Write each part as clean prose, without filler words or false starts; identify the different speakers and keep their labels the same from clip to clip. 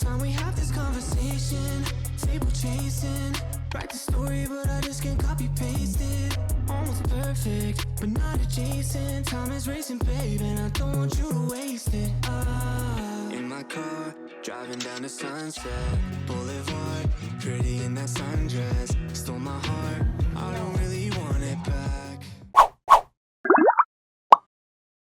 Speaker 1: time we have this conversation. Table chasing, write the story, but I just can't copy paste it. Almost perfect, but not adjacent. Time is racing, babe, and I don't want you to waste it. In my car, driving down the Sunset Boulevard, pretty in that sundress, stole my heart. I don't really want it back.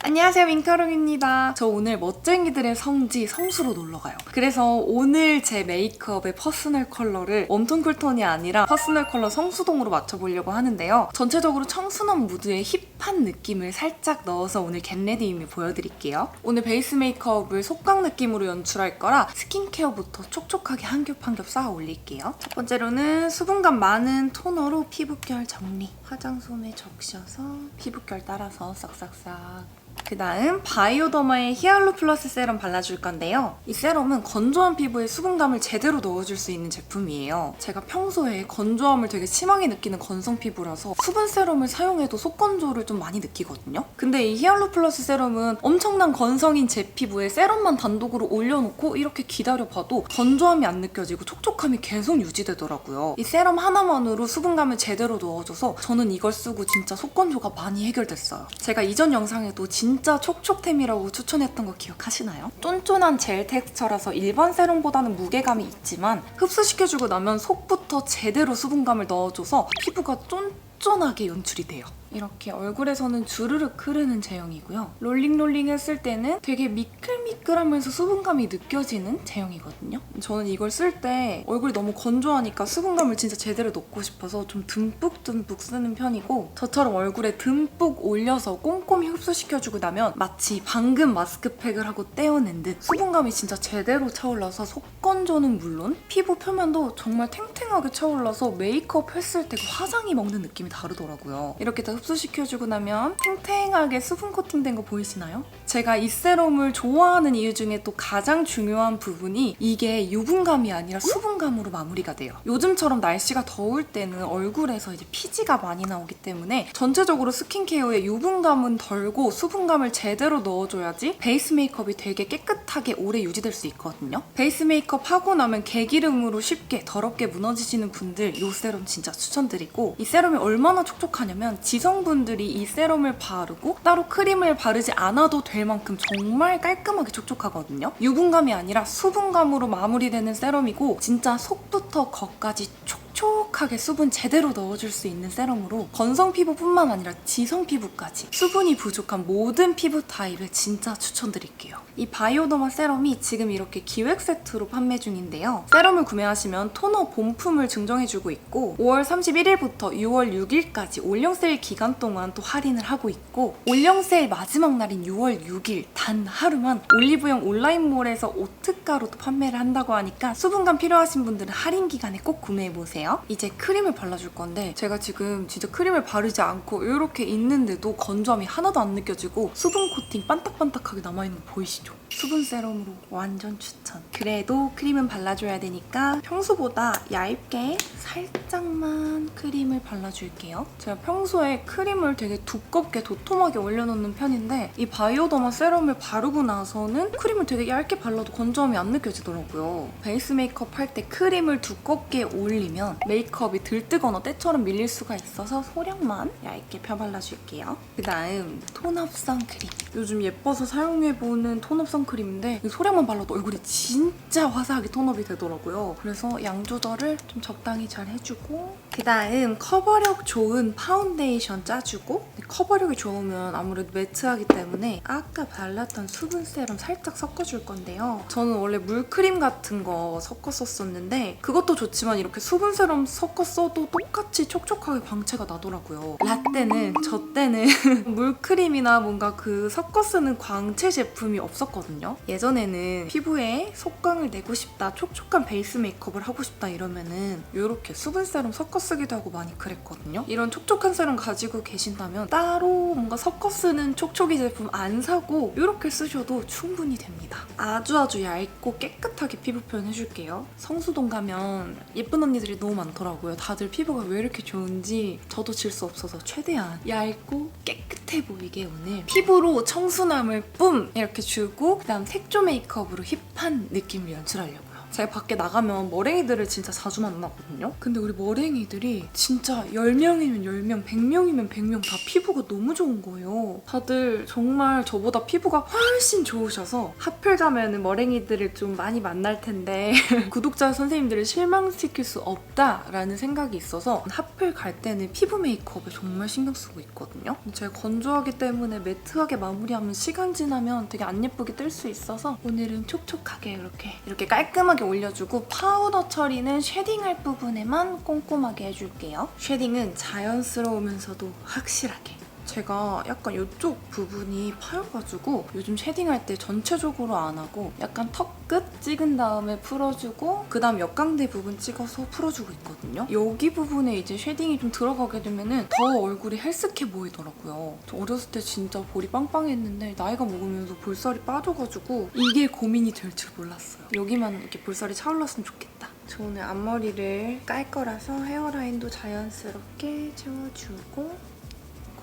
Speaker 2: 안녕하세요, 민카롱입니다. 저 오늘 멋쟁이들의 성지 성수로 놀러가요. 그래서 오늘 제 메이크업의 퍼스널 컬러를 웜톤 쿨톤이 아니라 퍼스널 컬러 성수동으로 맞춰보려고 하는데요. 전체적으로 청순한 무드의 힙한 느낌을 살짝 넣어서 오늘 겟레디임을 보여드릴게요. 오늘 베이스 메이크업을 속광 느낌으로 연출할 거라 스킨케어부터 촉촉하게 한 겹 한 겹 쌓아 올릴게요. 첫 번째로는 수분감 많은 토너로 피부결 정리. 화장솜에 적셔서 피부결 따라서 싹싹싹. 그 다음 바이오더마의 히알루 플러스 세럼 발라줄 건데요. 이 세럼은 건조한 피부에 수분감을 제대로 넣어줄 수 있는 제품이에요. 제가 평소에 건조함을 되게 심하게 느끼는 건성 피부라서 수분 세럼을 사용해도 속건조를 좀 많이 느끼거든요. 근데 이 히알루 플러스 세럼은 엄청난 건성인 제 피부에 세럼만 단독으로 올려놓고 이렇게 기다려봐도 건조함이 안 느껴지고 촉촉함이 계속 유지되더라고요. 이 세럼 하나만으로 수분감을 제대로 넣어줘서 저는 이걸 쓰고 진짜 속건조가 많이 해결됐어요. 제가 이전 영상에도 진짜 촉촉템이라고 추천했던 거 기억하시나요? 쫀쫀한 젤 텍스처라서 일반 세럼보다는 무게감이 있지만 흡수시켜주고 나면 속부터 제대로 수분감을 넣어줘서 피부가 쫀쫀하게 연출이 돼요. 이렇게 얼굴에서는 주르륵 흐르는 제형이고요. 롤링 했을 때는 되게 미끌미끌하면서 수분감이 느껴지는 제형이거든요. 저는 이걸 쓸 때 얼굴이 너무 건조하니까 수분감을 진짜 제대로 넣고 싶어서 좀 듬뿍 쓰는 편이고, 저처럼 얼굴에 듬뿍 올려서 꼼꼼히 흡수시켜주고 나면 마치 방금 마스크팩을 하고 떼어낸 듯 수분감이 진짜 제대로 차올라서 속건조는 물론 피부 표면도 정말 탱탱하게 차올라서 메이크업 했을 때 그 화장이 먹는 느낌이 다르더라고요. 이렇게 다 흡수시켜주고 나면 탱탱하게 수분 코팅된 거 보이시나요? 제가 이 세럼을 좋아하는 이유 중에 또 가장 중요한 부분이 이게 유분감이 아니라 수분감으로 마무리가 돼요. 요즘처럼 날씨가 더울 때는 얼굴에서 이제 피지가 많이 나오기 때문에 전체적으로 스킨케어에 유분감은 덜고 수분감을 제대로 넣어줘야지 베이스 메이크업이 되게 깨끗하게 오래 유지될 수 있거든요. 베이스 메이크업 하고 나면 개기름으로 쉽게 더럽게 무너지시는 분들 이 세럼 진짜 추천드리고, 이 세럼이 얼마나 촉촉하냐면 지성분들이 이 세럼을 바르고 따로 크림을 바르지 않아도 될 만큼 정말 깔끔하게 촉촉하거든요. 유분감이 아니라 수분감으로 마무리되는 세럼이고 진짜 속부터 겉까지 촉촉하게 수분 제대로 넣어줄 수 있는 세럼으로 건성 피부뿐만 아니라 지성 피부까지 수분이 부족한 모든 피부 타입에 진짜 추천드릴게요. 이 바이오더마 세럼이 지금 이렇게 기획 세트로 판매 중인데요. 세럼을 구매하시면 토너 본품을 증정해주고 있고 5월 31일부터 6월 6일까지 올영 세일 기간 동안 또 할인을 하고 있고, 올영 세일 마지막 날인 6월 6일 단 하루만 올리브영 온라인몰에서 오특가로 또 판매를 한다고 하니까 수분감 필요하신 분들은 할인 기간에 꼭 구매해보세요. 이제 크림을 발라줄 건데 제가 지금 진짜 크림을 바르지 않고 이렇게 있는데도 건조함이 하나도 안 느껴지고 수분 코팅 반딱반딱하게 남아있는 거 보이시죠? 수분 세럼으로 완전 추천. 그래도 크림은 발라줘야 되니까 평소보다 얇게 살짝만 크림을 발라줄게요. 제가 평소에 크림을 되게 두껍게 도톰하게 올려놓는 편인데 이 바이오더마 세럼을 바르고 나서는 크림을 되게 얇게 발라도 건조함이 안 느껴지더라고요. 베이스 메이크업 할 때 크림을 두껍게 올리면 메이크업이 들뜨거나 때처럼 밀릴 수가 있어서 소량만 얇게 펴발라줄게요. 그 다음 톤업 선크림. 요즘 예뻐서 사용해보는 톤업 선크림인데 소량만 발라도 얼굴이 진짜 화사하게 톤업이 되더라고요. 그래서 양 조절을 좀 적당히 잘 해주고, 그 다음 커버력 좋은 파운데이션 짜주고, 커버력이 좋으면 아무래도 매트하기 때문에 아까 발랐던 수분 세럼 살짝 섞어줄 건데요. 저는 원래 물크림 같은 거 섞었었는데 그것도 좋지만 이렇게 수분 세럼 섞어 써도 똑같이 촉촉하게 광채가 나더라고요. 라떼는 저 때는 물크림이나 뭔가 그 섞어 쓰는 광채 제품이 없었거든요. 예전에는 피부에 속광을 내고 싶다, 촉촉한 베이스 메이크업을 하고 싶다 이러면은 이렇게 수분 세럼 섞어 쓰기도 하고 많이 그랬거든요. 이런 촉촉한 세럼 가지고 계신다면 따로 뭔가 섞어 쓰는 촉촉이 제품 안 사고 이렇게 쓰셔도 충분히 됩니다. 아주 얇고 깨끗하게 피부 표현 해줄게요. 성수동 가면 예쁜 언니들이 너무 많더라고요. 다들 피부가 왜 이렇게 좋은지 저도 질 수 없어서 최대한 얇고 깨끗해 보이게 오늘 피부로 청순함을 뿜 이렇게 주고, 그다음 색조 메이크업으로 힙한 느낌을 연출하려고요. 제가 밖에 나가면 머랭이들을 진짜 자주 만나거든요. 근데 우리 머랭이들이 진짜 10명이면 10명, 100명이면 100명 다 피부가 너무 좋은 거예요. 다들 정말 저보다 피부가 훨씬 좋으셔서 하필 가면은 머랭이들을 좀 많이 만날 텐데 구독자 선생님들을 실망시킬 수 없다라는 생각이 있어서 하필 갈 때는 피부 메이크업에 정말 신경 쓰고 있거든요. 제가 건조하기 때문에 매트하게 마무리하면 시간 지나면 되게 안 예쁘게 뜰 수 있어서 오늘은 촉촉하게 이렇게 깔끔하게 올려주고 파우더 처리는 쉐딩할 부분에만 꼼꼼하게 해줄게요. 쉐딩은 자연스러우면서도 확실하게. 제가 약간 이쪽 부분이 파여가지고 요즘 쉐딩할 때 전체적으로 안 하고 약간 턱 끝 찍은 다음에 풀어주고 그 다음 역광대 부분 찍어서 풀어주고 있거든요. 여기 부분에 이제 쉐딩이 좀 들어가게 되면은 더 얼굴이 헬스케 보이더라고요. 저 어렸을 때 진짜 볼이 빵빵했는데 나이가 먹으면서 볼살이 빠져가지고 이게 고민이 될 줄 몰랐어요. 여기만 이렇게 볼살이 차올랐으면 좋겠다. 저 오늘 앞머리를 깔 거라서 헤어라인도 자연스럽게 채워주고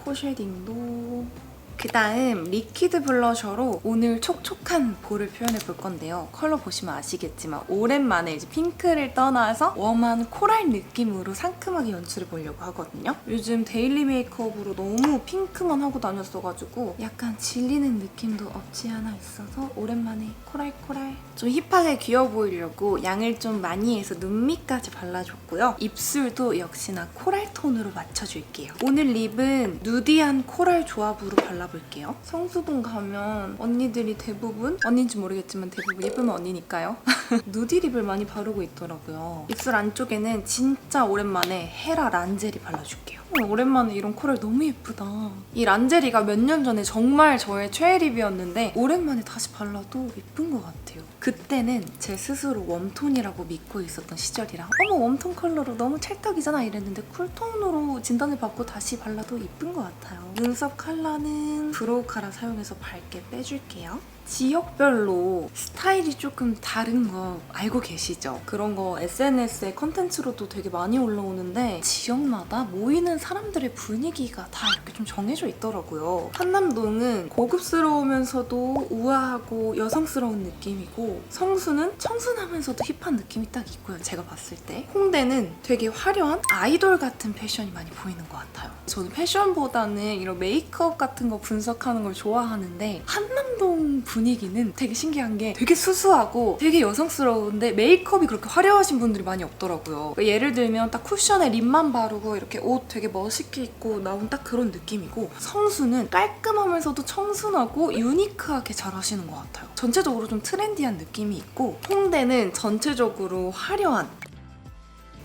Speaker 2: 코 쉐딩도. 그 다음 리퀴드 블러셔로 오늘 촉촉한 볼을 표현해 볼 건데요. 컬러 보시면 아시겠지만 오랜만에 이제 핑크를 떠나서 웜한 코랄 느낌으로 상큼하게 연출해 보려고 하거든요. 요즘 데일리 메이크업으로 너무 핑크만 하고 다녔어가지고 약간 질리는 느낌도 없지 않아 있어서 오랜만에 코랄 좀 힙하게 귀여워 보이려고 양을 좀 많이 해서 눈 밑까지 발라줬고요. 입술도 역시나 코랄 톤으로 맞춰줄게요. 오늘 립은 누디한 코랄 조합으로 발라볼게요. 성수동 가면 언니들이 대부분, 언니인지 모르겠지만 대부분 예쁘면 언니니까요. 누디 립을 많이 바르고 있더라고요. 입술 안쪽에는 진짜 오랜만에 헤라 란제리 발라줄게요. 오랜만에 이런 코랄 너무 예쁘다. 이 란제리가 몇 년 전에 정말 저의 최애 립이었는데 오랜만에 다시 발라도 예쁜 것 같아요. 그때는 제 스스로 웜톤이라고 믿고 있었던 시절이라 어머 웜톤 컬러로 너무 찰떡이잖아 이랬는데 쿨톤으로 진단을 받고 다시 발라도 예쁜 것 같아요. 눈썹 컬러는 브로우 카라 사용해서 밝게 빼줄게요. 지역별로 스타일이 조금 다른 거 알고 계시죠? 그런 거 SNS에 컨텐츠로도 되게 많이 올라오는데 지역마다 모이는 사람들의 분위기가 다 이렇게 좀 정해져 있더라고요. 한남동은 고급스러우면서도 우아하고 여성스러운 느낌이고 성수는 청순하면서도 힙한 느낌이 딱 있고요. 제가 봤을 때 홍대는 되게 화려한 아이돌 같은 패션이 많이 보이는 것 같아요. 저는 패션보다는 이런 메이크업 같은 거 분석하는 걸 좋아하는데 한남동 분위기는 되게 신기한 게 되게 수수하고 되게 여성스러운데 메이크업이 그렇게 화려하신 분들이 많이 없더라고요. 그러니까 예를 들면 딱 쿠션에 립만 바르고 이렇게 옷 되게 멋있게 입고 나온 딱 그런 느낌이고 성수는 깔끔하면서도 청순하고 유니크하게 잘 하시는 것 같아요. 전체적으로 좀 트렌디한 느낌이 있고 홍대는 전체적으로 화려한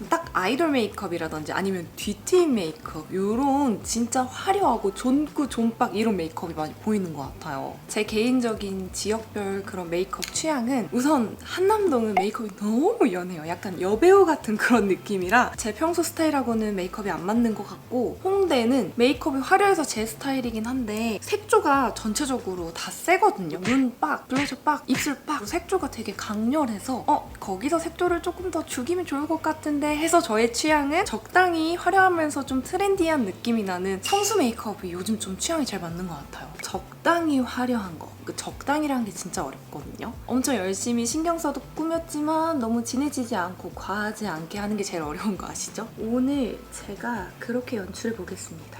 Speaker 2: 딱 아이돌 메이크업이라든지 아니면 뒤트임 메이크업 이런 진짜 화려하고 존꾸 존박 이런 메이크업이 많이 보이는 것 같아요. 제 개인적인 지역별 그런 메이크업 취향은 우선 한남동은 메이크업이 너무 연해요. 약간 여배우 같은 그런 느낌이라 제 평소 스타일하고는 메이크업이 안 맞는 것 같고 홍대는 메이크업이 화려해서 제 스타일이긴 한데 색조가 전체적으로 다 세거든요. 눈 빡, 블러셔 빡, 입술 빡 색조가 되게 강렬해서 거기서 색조를 조금 더 죽이면 좋을 것 같은데 해서 저의 취향은 적당히 화려하면서 좀 트렌디한 느낌이 나는 성수 메이크업이 요즘 좀 취향이 잘 맞는 것 같아요. 적당히 화려한 거. 그 적당이라는 게 진짜 어렵거든요. 엄청 열심히 신경 써도 꾸몄지만 너무 진해지지 않고 과하지 않게 하는 게 제일 어려운 거 아시죠? 오늘 제가 그렇게 연출해 보겠습니다.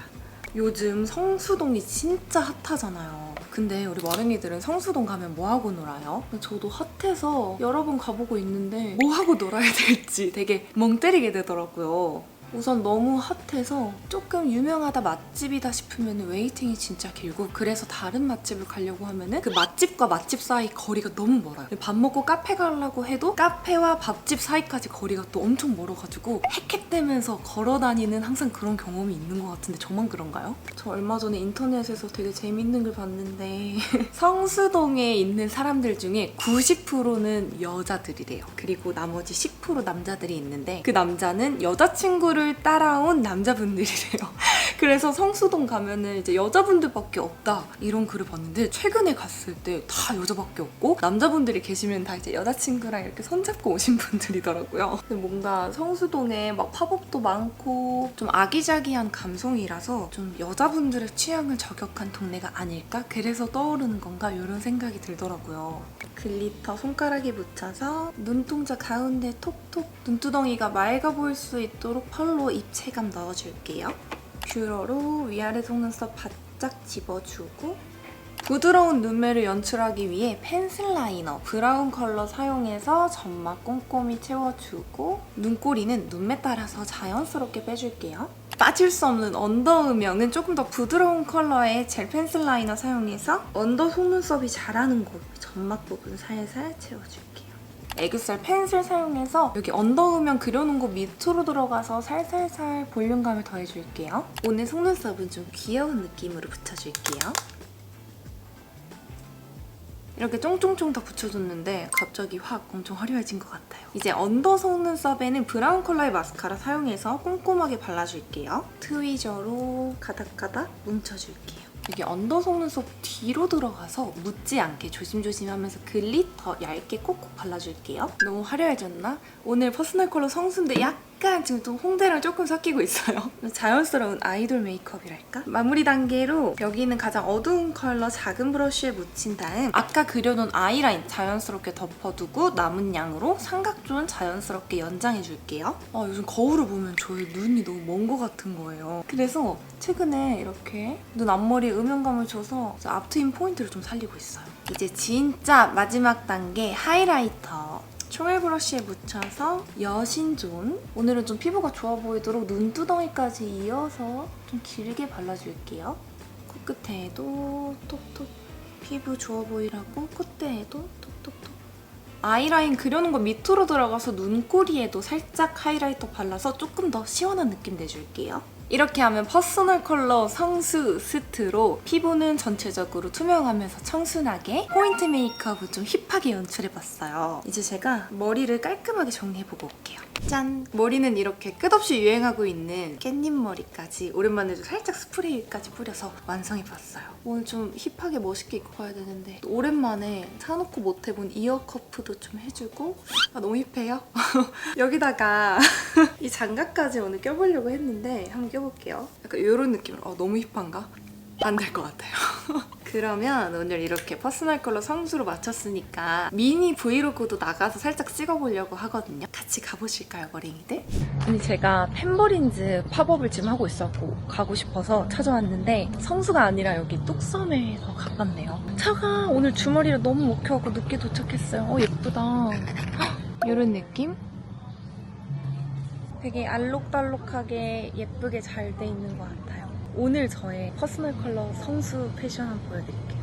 Speaker 2: 요즘 성수동이 진짜 핫하잖아요. 근데 우리 머랭이들은 성수동 가면 뭐하고 놀아요? 저도 핫해서 여러 번 가보고 있는데 뭐하고 놀아야 될지 되게 멍 때리게 되더라고요. 우선 너무 핫해서 조금 유명하다 맛집이다 싶으면 웨이팅이 진짜 길고 그래서 다른 맛집을 가려고 하면은 그 맛집과 맛집 사이 거리가 너무 멀어요. 밥 먹고 카페 가려고 해도 카페와 밥집 사이까지 거리가 또 엄청 멀어가지고 헥헥대면서 걸어다니는 항상 그런 경험이 있는 것 같은데 저만 그런가요? 저 얼마 전에 인터넷에서 되게 재밌는 걸 봤는데 성수동에 있는 사람들 중에 90%는 여자들이래요. 그리고 나머지 10% 남자들이 있는데 그 남자는 여자친구를 따라온 남자분들이래요. 그래서 성수동 가면은 이제 여자분들밖에 없다 이런 글을 봤는데 최근에 갔을 때 다 여자밖에 없고 남자분들이 계시면 다 이제 여자친구랑 이렇게 손잡고 오신 분들이더라고요. 근데 뭔가 성수동에 막 팝업도 많고 좀 아기자기한 감성이라서 좀 여자분들의 취향을 저격한 동네가 아닐까? 그래서 떠오르는 건가? 이런 생각이 들더라고요. 글리터 손가락에 묻혀서 눈동자 가운데 톡톡 눈두덩이가 맑아 보일 수 있도록 펄로 입체감 넣어줄게요. 뷰러로 위아래 속눈썹 바짝 집어주고 부드러운 눈매를 연출하기 위해 펜슬 라이너 브라운 컬러 사용해서 점막 꼼꼼히 채워주고 눈꼬리는 눈매 따라서 자연스럽게 빼줄게요. 빠질 수 없는 언더 음영은 조금 더 부드러운 컬러의 젤 펜슬 라이너 사용해서 언더 속눈썹이 자라는 곳 점막 부분 살살 채워줄게요. 애교살 펜슬 사용해서 여기 언더 음영 그려놓은 곳 밑으로 들어가서 살살살 볼륨감을 더해줄게요. 오늘 속눈썹은 좀 귀여운 느낌으로 붙여줄게요. 이렇게 쫑쫑쫑 다 붙여줬는데 갑자기 확 엄청 화려해진 것 같아요. 이제 언더 속눈썹에는 브라운 컬러의 마스카라 사용해서 꼼꼼하게 발라줄게요. 트위저로 가닥가닥 뭉쳐줄게요. 여기 언더 속눈썹 뒤로 들어가서 묻지 않게 조심조심 하면서 글리터 얇게 콕콕 발라줄게요. 너무 화려해졌나? 오늘 퍼스널 컬러 성수인데 약간 지금 또 홍대랑 조금 섞이고 있어요. 자연스러운 아이돌 메이크업이랄까? 마무리 단계로 여기는 가장 어두운 컬러 작은 브러쉬에 묻힌 다음 아까 그려놓은 아이라인 자연스럽게 덮어두고 남은 양으로 삼각존 자연스럽게 연장해줄게요. 요즘 거울을 보면 저의 눈이 너무 먼 것 같은 거예요. 그래서 최근에 이렇게 눈 앞머리에 음영감을 줘서 앞트임 포인트를 좀 살리고 있어요. 이제 진짜 마지막 단계 하이라이터. 총알 브러쉬에 묻혀서 여신존. 오늘은 좀 피부가 좋아 보이도록 눈두덩이까지 이어서 좀 길게 발라줄게요. 코끝에도 톡톡. 피부 좋아 보이라고 콧대에도 톡톡톡. 아이라인 그려놓은 거 밑으로 들어가서 눈꼬리에도 살짝 하이라이터 발라서 조금 더 시원한 느낌 내줄게요. 이렇게 하면 퍼스널 컬러 성수 스트로 피부는 전체적으로 투명하면서 청순하게 포인트 메이크업을 좀 힙하게 연출해봤어요. 이제 제가 머리를 깔끔하게 정리해보고 올게요. 짠! 머리는 이렇게 끝없이 유행하고 있는 깻잎 머리까지 오랜만에 살짝 스프레이까지 뿌려서 완성해봤어요. 오늘 좀 힙하게 멋있게 입고 가야 되는데 오랜만에 사놓고 못 해본 이어 커프도 좀 해주고 너무 힙해요? 여기다가 이 장갑까지 오늘 껴보려고 했는데 한번 껴볼게요. 약간 이런 느낌으로 너무 힙한가? 안 될 것 같아요. 그러면 오늘 이렇게 퍼스널 컬러 성수로 마쳤으니까 미니 브이로그도 나가서 살짝 찍어보려고 하거든요. 같이 가보실까요, 머랭이들? 아니 제가 펜버린즈 팝업을 지금 하고 있었고 가고 싶어서 찾아왔는데 성수가 아니라 여기 뚝섬에 더 가깝네요. 차가 오늘 주말이라 너무 먹혀갖고 늦게 도착했어요. 예쁘다. 이런 느낌? 되게 알록달록하게 예쁘게 잘 돼 있는 것 같아요. 오늘 저의 퍼스널 컬러 성수 패션 한번 보여드릴게요.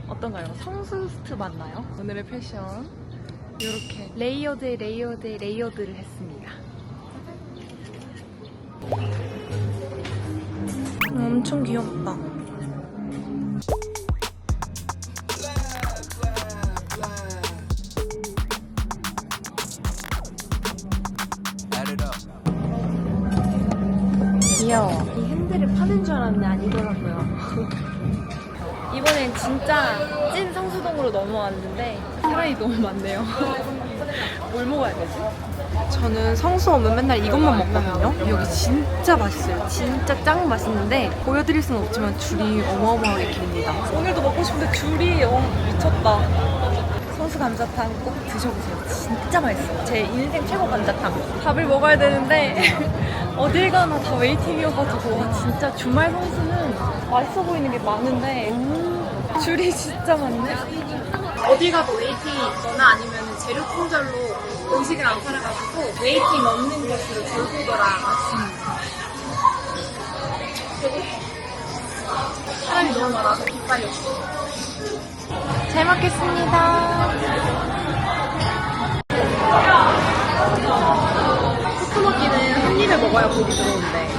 Speaker 2: 어떤가요? 성수 스트 맞나요? 오늘의 패션 이렇게 레이어드에 레이어드에 레이어드를 했습니다. 엄청 귀엽다. 귀여워. 이 핸들을 파는 줄 알았는데 아니더라고요. 이번엔 진짜 찐 성수동으로 넘어왔는데 사람이 너무 많네요. 뭘 먹어야 되지? 저는 성수 오면 맨날 이것만 먹거든요. 여기 진짜 맛있어요. 진짜 짱 맛있는데 보여드릴 수는 없지만 줄이 어마어마하게 깁니다. 오늘도 먹고 싶은데 줄이 미쳤다. 성수 감자탕 꼭 드셔보세요. 진짜 맛있어요. 제 인생 최고 감자탕. 밥을 먹어야 되는데 어딜 가나 다 웨이팅이어가지고 진짜 주말 성수는 맛있어 보이는 게 많은데 줄이 진짜 많네. 어디 가도 웨이팅이 있거나 아니면 재료 품절로 음식을 안 팔아가지고 웨이팅 없는 곳으로 돌보더라. 사람이 너무 많아서 깃발이 없어. 잘 먹겠습니다. 토토먹기는 한 입에 먹어야 고기 들어오는데.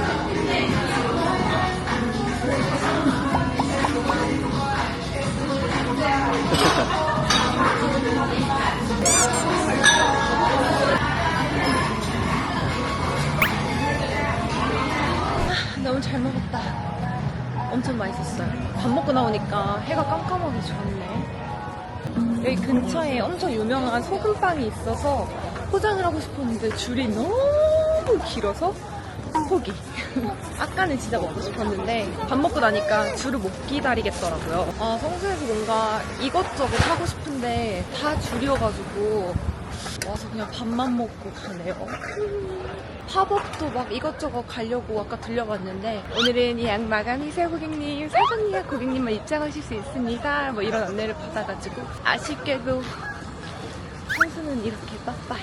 Speaker 2: 나오니까 해가 깜깜하게 좋네. 여기 근처에 엄청 유명한 소금빵이 있어서 포장을 하고 싶었는데 줄이 너무 길어서 포기. 아까는 진짜 먹고 싶었는데 밥 먹고 나니까 줄을 못 기다리겠더라고요. 아, 성수에서 뭔가 이것저것 하고 싶은데 다 줄이어가지고 와서 그냥 밥만 먹고 가네요. 팝업도 막 이것저것 가려고 아까 들려봤는데 오늘은 예약 마감이세요 고객님, 사전예약 고객님만 입장하실 수 있습니다, 뭐 이런 안내를 받아가지고 아쉽게도 성수는 이렇게 빠빠이.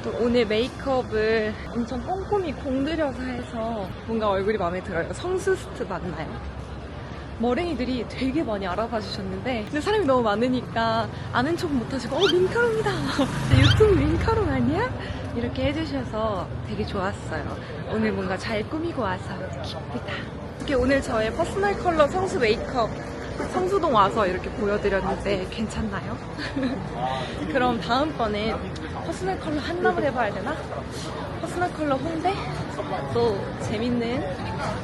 Speaker 2: 또 오늘 메이크업을 엄청 꼼꼼히 공들여서 해서 뭔가 얼굴이 마음에 들어요. 성수스트 맞나요? 머랭이들이 되게 많이 알아봐 주셨는데 근데 사람이 너무 많으니까 아는 척 못하시고 민카롱이다 유튜브 민카롱 아니야? 이렇게 해주셔서 되게 좋았어요. 오늘 뭔가 잘 꾸미고 와서 기쁘다. 이렇게 오늘 저의 퍼스널 컬러 성수 메이크업 성수동 와서 이렇게 보여드렸는데 괜찮나요? 그럼 다음번엔 퍼스널 컬러 한남을 해봐야 되나? 퍼스널 컬러 홍대? 또 재밌는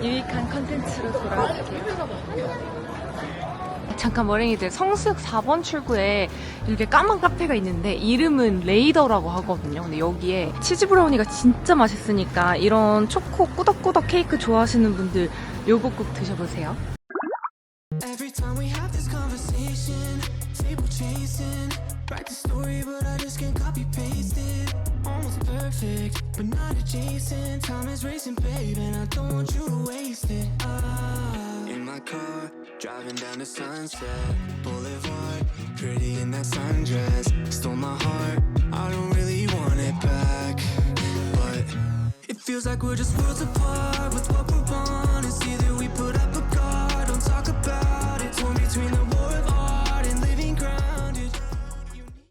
Speaker 2: 유익한 컨텐츠로 돌아올게요. 잠깐 머랭이들, 성수역 4번 출구에 이렇게 까만 카페가 있는데 이름은 레이더라고 하거든요. 근데 여기에 치즈 브라우니가 진짜 맛있으니까 이런 초코 꾸덕꾸덕 케이크 좋아하시는 분들 요거 꼭 드셔보세요.
Speaker 1: Every time we have this conversation, table chasing, write the story, but I just can't copy paste it. Almost perfect, but not adjacent. Time is racing, babe, and I don't want you to waste it. In my car, driving down the Sunset Boulevard, pretty in that sundress, stole my heart. I don't really want it back, but it feels like we're just worlds apart with what we're on. It's either